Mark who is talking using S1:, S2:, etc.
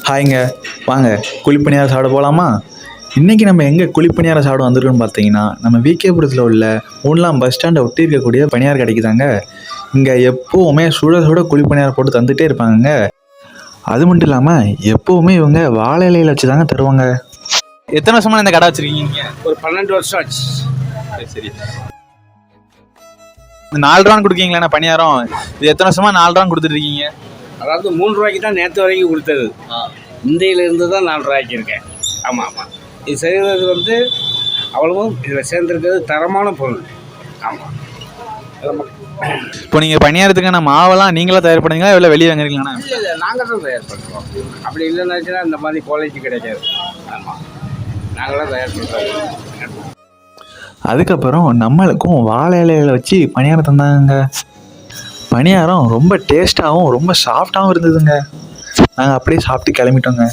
S1: ஹாய்ங்க, வாங்க குழிப்பணியாரம் சாப்பிட போகலாமா? இன்றைக்கி நம்ம எங்கே குழிப்பணியாரம் சாப்பிட வந்திருக்கோன்னு பார்த்தீங்கன்னா, நம்ம விகேபுரத்தில் உள்ள மூணலாம் பஸ் ஸ்டாண்டை ஒட்டி இருக்கக்கூடிய பணியார் கடைக்கு தாங்க. இங்கே எப்போவுமே சுட சுட குழிப்பணியாரம் போட்டு தந்துகிட்டே இருப்பாங்கங்க. அது மட்டும் இல்லாமல் எப்போவுமே இவங்க வாழை இலையில் வச்சு தாங்க தருவாங்க. எத்தனை வருஷமா இந்த கடை வச்சுருக்கீங்க?
S2: ஒரு 12 வருஷம் ஆச்சு.
S1: சரி, 4 ரூபான்னு கொடுக்கீங்களா பணியாரம்? இது எத்தனை வருஷமா 4 ரூபான்னு கொடுத்துட்ருக்கீங்க?
S2: அதாவது 3 ரூபாய்க்கு தான் நேற்று வரைக்கும் கொடுத்தது. இந்தியிலேருந்து தான் 4 ரூபாய்க்கு இருக்கேன். ஆமாம் ஆமாம். இது செய்கிறது அவ்வளவும் இதில் சேர்ந்துருக்கிறது தரமான பொருள். ஆமாம்.
S1: இப்போ நீங்கள் பணியாரத்துக்கான மாவெல்லாம் நீங்களா தயார் பண்ணுறீங்களா இல்லை வெளியே வாங்குறீங்களாண்ணா?
S2: இல்லை நாங்கள் தான் தயார் பண்ணுறோம். அப்படி இல்லைன்னாச்சுன்னா இந்த மாதிரி குவாலிட்டி கிடைக்காது. ஆமாம், நாங்களாம் தயார் பண்ணுறோம்.
S1: அதுக்கப்புறம் நம்மளுக்கும் வாழை இலையில் வச்சு பணியாரம் தந்தாங்க. பணியாரம் ரொம்ப டேஸ்ட்டாகவும் ரொம்ப சாஃப்டாகவும் இருந்ததுங்க. நாங்கள் அப்படியே சாப்பிட்டு கிளம்பிட்டோங்க.